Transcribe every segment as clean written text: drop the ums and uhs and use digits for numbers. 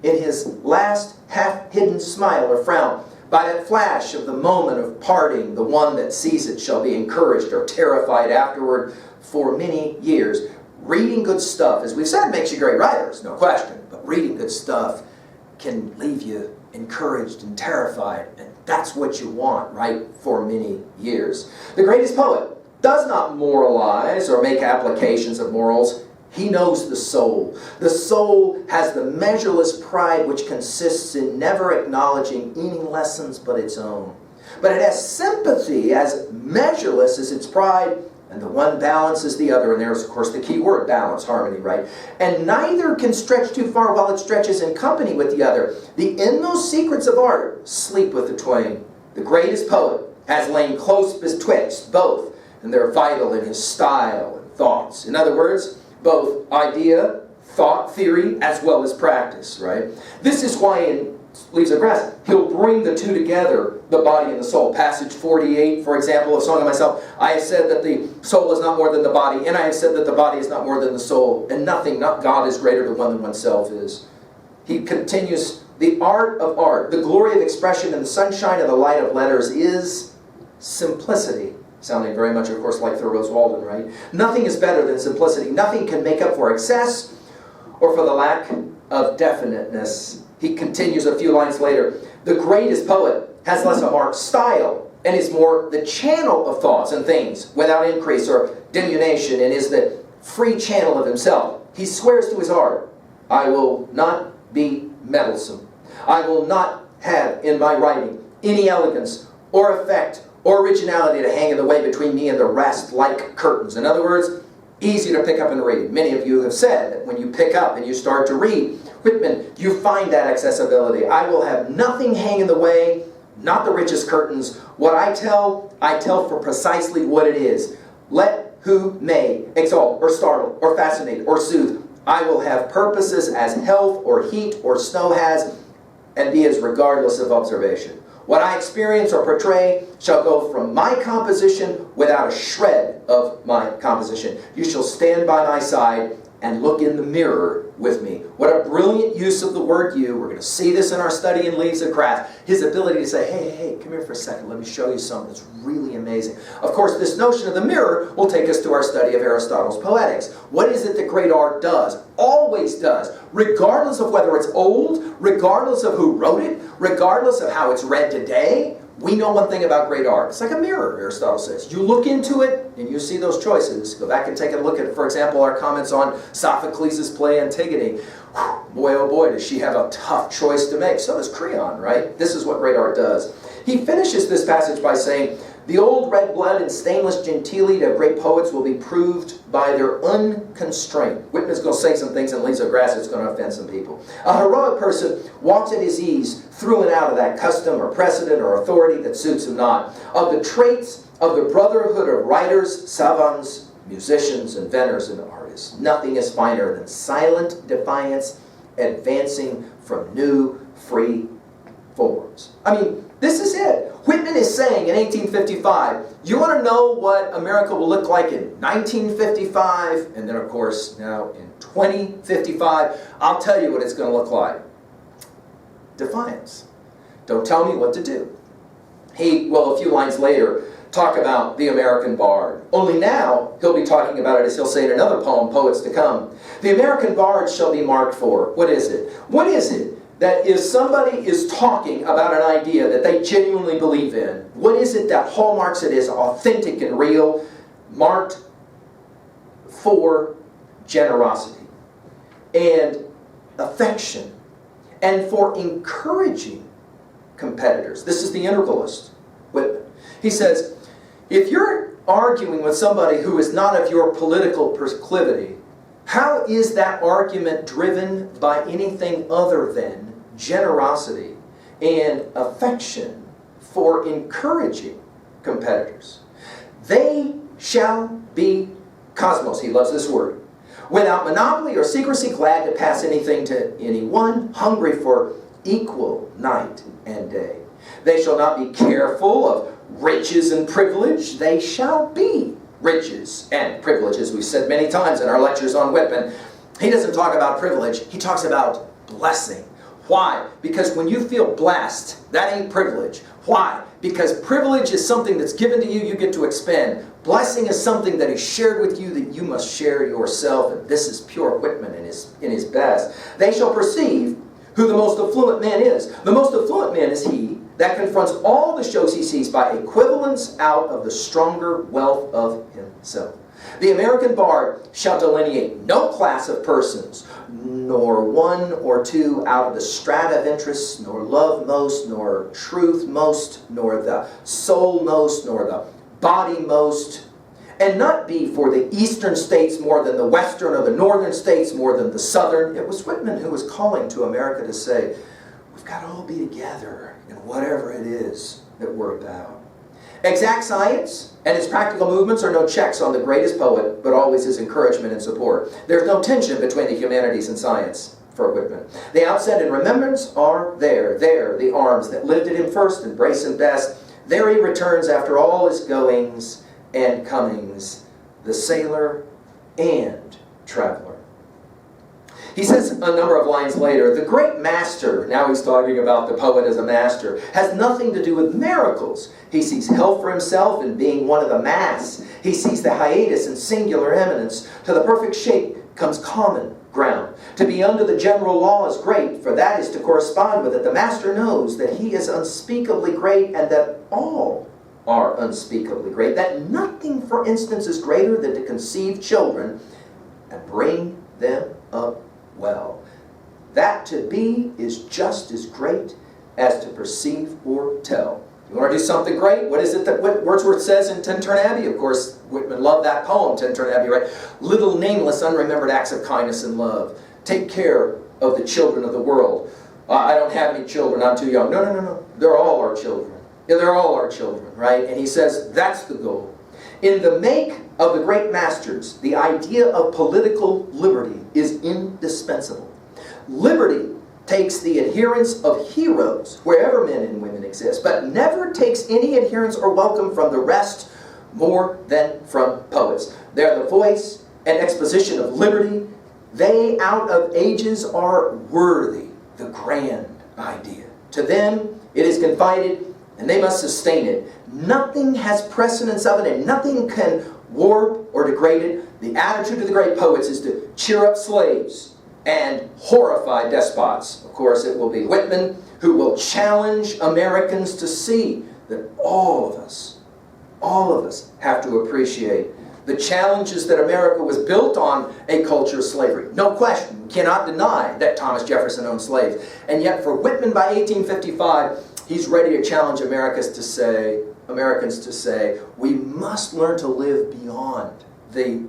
in his last half-hidden smile or frown. By that flash of the moment of parting, the one that sees it shall be encouraged or terrified afterward for many years. Reading good stuff, as we've said, makes you great writers, no question. But reading good stuff can leave you encouraged and terrified. And that's what you want, right, for many years. The greatest poet does not moralize or make applications of morals. He knows the soul. The soul has the measureless pride which consists in never acknowledging any lessons but its own. But it has sympathy as measureless as its pride, and the one balances the other. And there's, of course, the key word, balance, harmony, right? And neither can stretch too far while it stretches in company with the other. The inmost secrets of art sleep with the twain. The greatest poet has lain close betwixt both, and they're vital in his style and thoughts. In other words, both idea, thought, theory, as well as practice, right? This is why in Leaves of Grass, he'll bring the two together, the body and the soul. Passage 48, for example, of Song of Myself, I have said that the soul is not more than the body, and I have said that the body is not more than the soul, and nothing, not God, is greater to one than oneself is. He continues, the art of art, the glory of expression, and the sunshine of the light of letters is simplicity. Sounding very much, of course, like Thoreau's Walden, right? Nothing is better than simplicity. Nothing can make up for excess or for the lack of definiteness. He continues a few lines later. The greatest poet has less of marked style and is more the channel of thoughts and things without increase or diminution, and is the free channel of himself. He swears to his art, I will not be meddlesome. I will not have in my writing any elegance or effect or originality to hang in the way between me and the rest like curtains. In other words, easy to pick up and read. Many of you have said that when you pick up and you start to read Whitman, you find that accessibility. I will have nothing hang in the way, not the richest curtains. What I tell for precisely what it is. Let who may exalt or startle or fascinate or soothe. I will have purposes as health or heat or snow has, and be as regardless of observation. What I experience or portray shall go from my composition without a shred of my composition. You shall stand by my side and look in the mirror with me. What a brilliant use of the word you. We're going to see this in our study in Leaves of Grass. His ability to say, hey, come here for a second. Let me show you something that's really amazing. Of course, this notion of the mirror will take us to our study of Aristotle's Poetics. What is it that great art does? Always does. Regardless of whether it's old, regardless of who wrote it, regardless of how it's read today, we know one thing about great art. It's like a mirror, Aristotle says. You look into it, and you see those choices. Go back and take a look at, for example, our comments on Sophocles' play Antigone. Boy, oh boy, does she have a tough choice to make. So does Creon, right? This is what great art does. He finishes this passage by saying, the old red blood and stainless gentility of great poets will be proved by their unconstraint. Whitman's going to say some things in Leaves of Grass that's going to offend some people. A heroic person walks at his ease through and out of that custom or precedent or authority that suits him not. Of the traits of the brotherhood of writers, savants, musicians, inventors, and artists, nothing is finer than silent defiance advancing from new, free forms. I mean, this is it. Whitman is saying in 1855, you want to know what America will look like in 1955, and then of course now in 2055, I'll tell you what it's going to look like. Defiance. Don't tell me what to do. He will, a few lines later, talk about the American bard. Only now, he'll be talking about it, as he'll say in another poem, Poets to Come. The American bard shall be marked for, what is it? What is it that if somebody is talking about an idea that they genuinely believe in, what is it that hallmarks it as authentic and real? Marked for generosity and affection and for encouraging competitors. This is the integralist, Whitman. He says, if you're arguing with somebody who is not of your political proclivity, how is that argument driven by anything other than generosity and affection for encouraging competitors? They shall be cosmos, he loves this word, without monopoly or secrecy, glad to pass anything to anyone, hungry for equal night and day. They shall not be careful of riches and privilege. They shall be riches and privilege, as we've said many times in our lectures on Whitman. He doesn't talk about privilege, he talks about blessing. Why? Because when you feel blessed, that ain't privilege. Why? Because privilege is something that's given to you, you get to expend. Blessing is something that is shared with you that you must share yourself. And this is pure Whitman in his best. They shall perceive who the most affluent man is. The most affluent man is he that confronts all the shows he sees by equivalence out of the stronger wealth of himself. The American bard shall delineate no class of persons, nor one or two out of the strata of interests, nor love most, nor truth most, nor the soul most, nor the body most, and not be for the eastern states more than the western, or the northern states more than the southern. It was Whitman who was calling to America to say, we've got to all be together in whatever it is that we're about. Exact science and its practical movements are no checks on the greatest poet, but always his encouragement and support. There's no tension between the humanities and science for Whitman. The outset and remembrance are there, the arms that lifted him first, embrace him best. There he returns after all his goings and comings, the sailor and traveler. He says a number of lines later, the great master, now he's talking about the poet as a master, has nothing to do with miracles. He sees health for himself in being one of the mass. He sees the hiatus and singular eminence. To the perfect shape comes common ground. To be under the general law is great, for that is to correspond with it. The master knows that he is unspeakably great and that all are unspeakably great. That nothing, for instance, is greater than to conceive children and bring them up well. That to be is just as great as to perceive or tell. You want to do something great? What is it that Wordsworth says in Tintern Abbey? Of course, Whitman loved that poem, Tintern Abbey, right? Little nameless, unremembered acts of kindness and love. Take care of the children of the world. I don't have any children, I'm too young. No. They're all our children. Yeah, they're all our children, right? And he says that's the goal. In the make of the great masters, the idea of political liberty is indispensable. Liberty takes the adherence of heroes, wherever men and women exist, but never takes any adherence or welcome from the rest more than from poets. They're the voice and exposition of liberty. They, out of ages, are worthy the grand idea. To them, it is confided, and they must sustain it. Nothing has precedence of it, and nothing can warp or degrade it. The attitude of the great poets is to cheer up slaves and horrify despots. Of course, it will be Whitman who will challenge Americans to see that all of us have to appreciate the challenges that America was built on a culture of slavery. No question, we cannot deny that Thomas Jefferson owned slaves. And yet for Whitman by 1855, he's ready to challenge Americans to say, we must learn to live beyond the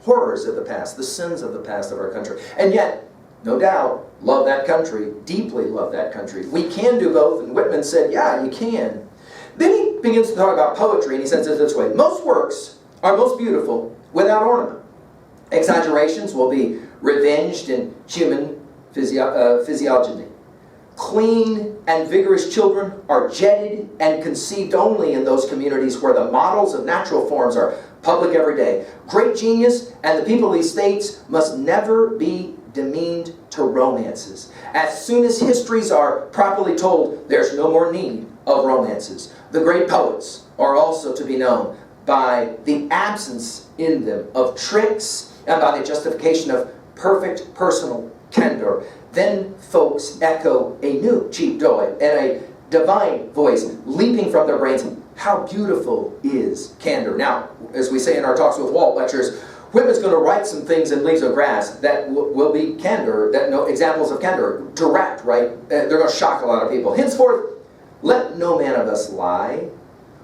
horrors of the past, the sins of the past of our country. And yet, no doubt, love that country, deeply love that country. We can do both, and Whitman said, yeah, you can. Then he begins to talk about poetry, and he says it this way, most works are most beautiful without ornament. Exaggerations will be revenged in human physiognomy. Clean and vigorous children are jetted and conceived only in those communities where the models of natural forms are public every day. Great genius and the people of these states must never be demeaned to romances. As soon as histories are properly told, there's no more need of romances. The great poets are also to be known by the absence in them of tricks and by the justification of perfect personal candor. Then folks echo a new cheap joy and a divine voice leaping from their brains. How beautiful is candor. Now, as we say in our Talks with Walt lectures, Whitman's going to write some things in Leaves of Grass that will be candor, examples of candor, direct, right? They're going to shock a lot of people. Henceforth, let no man of us lie,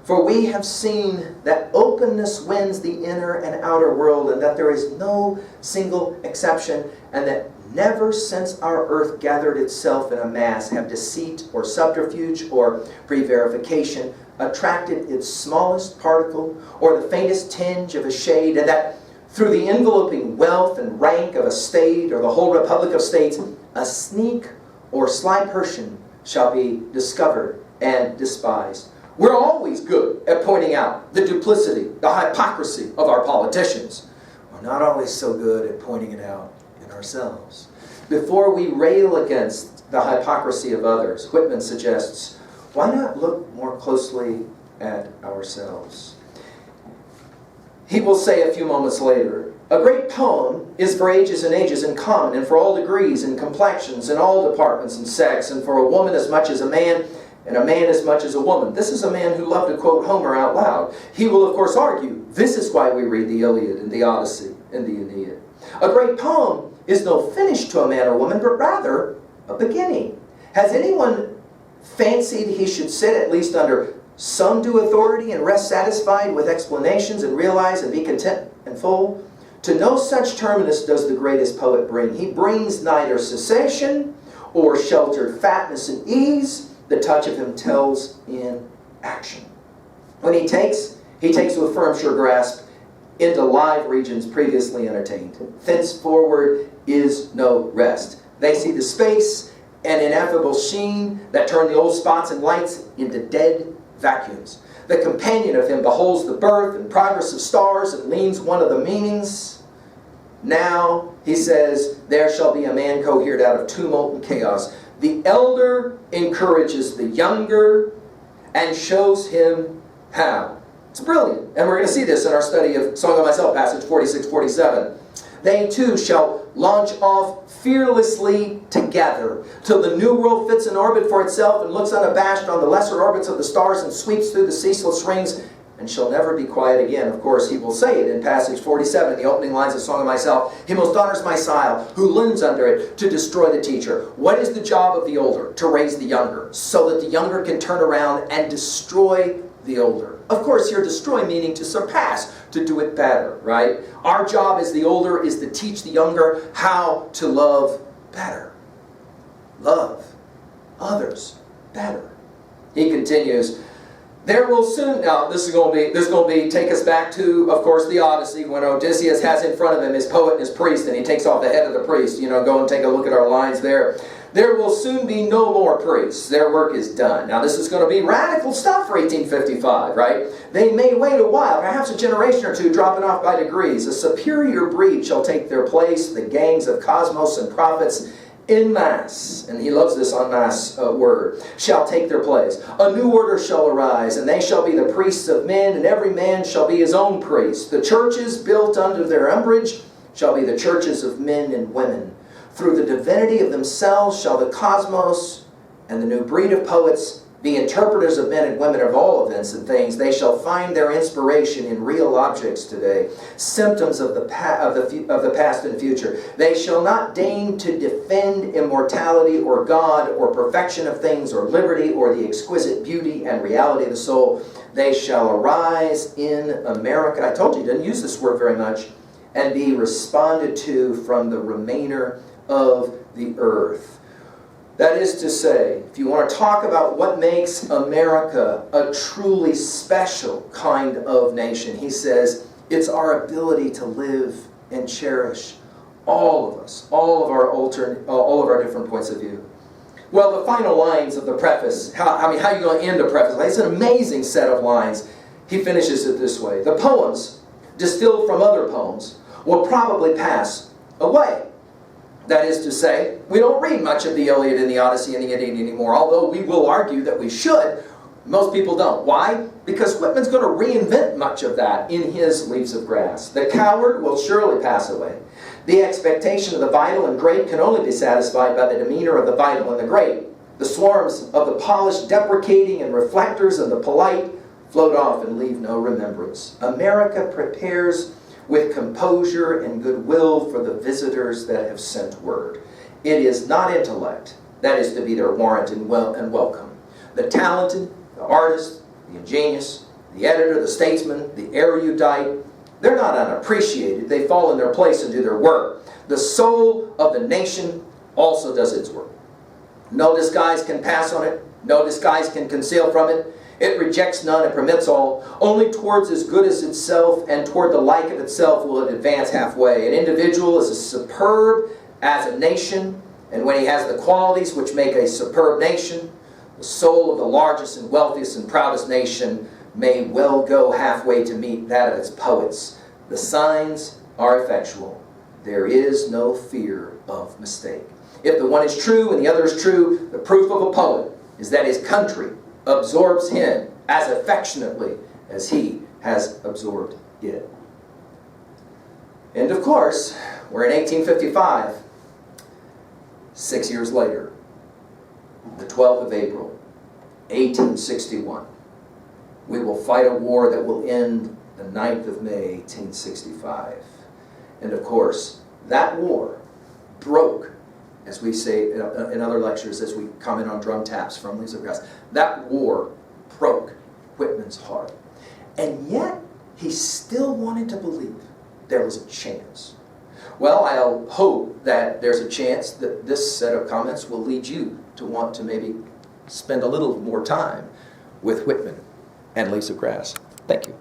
for we have seen that openness wins the inner and outer world, and that there is no single exception, and that never since our earth gathered itself in a mass have deceit or subterfuge or prevarication attracted its smallest particle or the faintest tinge of a shade, and that through the enveloping wealth and rank of a state or the whole republic of states, a sneak or sly person shall be discovered and despised. We're always good at pointing out the duplicity, the hypocrisy of our politicians. We're not always so good at pointing it out in ourselves. Before we rail against the hypocrisy of others, Whitman suggests, why not look more closely at ourselves? He will say a few moments later, a great poem is for ages and ages in common, and for all degrees and complexions, and all departments and sex, and for a woman as much as a man, and a man as much as a woman. This is a man who loved to quote Homer out loud. He will, of course, argue, this is why we read the Iliad and the Odyssey and the Aeneid. A great poem is no finish to a man or woman, but rather a beginning. Has anyone fancied he should sit at least under some due authority and rest satisfied with explanations and realize and be content and full? To no such terminus does the greatest poet bring. He brings neither cessation or sheltered fatness and ease. The touch of him tells in action. When he takes with firm sure grasp into live regions previously entertained. Thenceforward is no rest. They see the space and ineffable sheen that turn the old spots and lights into dead vacuums. The companion of him beholds the birth and progress of stars and leans one of the meanings. Now, he says, there shall be a man cohered out of tumult and chaos. The elder encourages the younger and shows him how. It's brilliant. And we're going to see this in our study of Song of Myself, passage 46-47. They too shall launch off fearlessly together till the new world fits an orbit for itself and looks unabashed on the lesser orbits of the stars and sweeps through the ceaseless rings and shall never be quiet again. Of course, he will say it in passage 47, the opening lines of Song of Myself. He most honors my sile, who leans under it to destroy the teacher. What is the job of the older? To raise the younger, so that the younger can turn around and destroy the older. Of course, here destroy meaning to surpass, to do it better, right? Our job as the older is to teach the younger how to love better. Love others better. He continues, there will soon, now this is going to be, take us back to, of course, the Odyssey, when Odysseus has in front of him his poet and his priest, and he takes off the head of the priest. Go and take a look at our lines there. There will soon be no more priests. Their work is done. Now this is going to be radical stuff for 1855, right? They may wait a while, perhaps a generation or two, dropping off by degrees. A superior breed shall take their place, the gangs of cosmos and prophets en masse, and he loves this en masse word, shall take their place. A new order shall arise, and they shall be the priests of men, and every man shall be his own priest. The churches built under their umbrage shall be the churches of men and women. Through the divinity of themselves shall the cosmos and the new breed of poets be interpreters of men and women of all events and things. They shall find their inspiration in real objects today, symptoms of the past and future. They shall not deign to defend immortality or God or perfection of things or liberty or the exquisite beauty and reality of the soul. They shall arise in America. I told you, he didn't use this word very much. And be responded to from the remainder of the earth. That is to say, if you want to talk about what makes America a truly special kind of nation, he says, it's our ability to live and cherish all of us, all of our different points of view. Well, the final lines of the preface, how are you going to end a preface? It's an amazing set of lines. He finishes it this way. The poems, distilled from other poems, will probably pass away. That is to say, we don't read much of the Iliad and the Odyssey and the Aeneid anymore, although we will argue that we should. Most people don't. Why? Because Whitman's going to reinvent much of that in his Leaves of Grass. The coward will surely pass away. The expectation of the vital and great can only be satisfied by the demeanor of the vital and the great. The swarms of the polished, deprecating, and reflectors of the polite float off and leave no remembrance. America prepares with composure and goodwill for the visitors that have sent word. It is not intellect that is to be their warrant and welcome. The talented, the artist, the ingenious, the editor, the statesman, the erudite, they're not unappreciated. They fall in their place and do their work. The soul of the nation also does its work. No disguise can pass on it. No disguise can conceal from it. It rejects none and permits all. Only towards as good as itself and toward the like of itself will it advance halfway. An individual is as superb as a nation, and when he has the qualities which make a superb nation, the soul of the largest and wealthiest and proudest nation may well go halfway to meet that of its poets. The signs are effectual. There is no fear of mistake. If the one is true and the other is true, the proof of a poet is that his country absorbs him as affectionately as he has absorbed it. And of course, we're in 1855, 6 years later, the 12th of April, 1861. We will fight a war that will end the 9th of May, 1865. And of course, that war broke, as we say in other lectures, as we comment on drum taps from Leaves of Grass, that war broke Whitman's heart. And yet, he still wanted to believe there was a chance. Well, I'll hope that there's a chance that this set of comments will lead you to want to maybe spend a little more time with Whitman and Leaves of Grass. Thank you.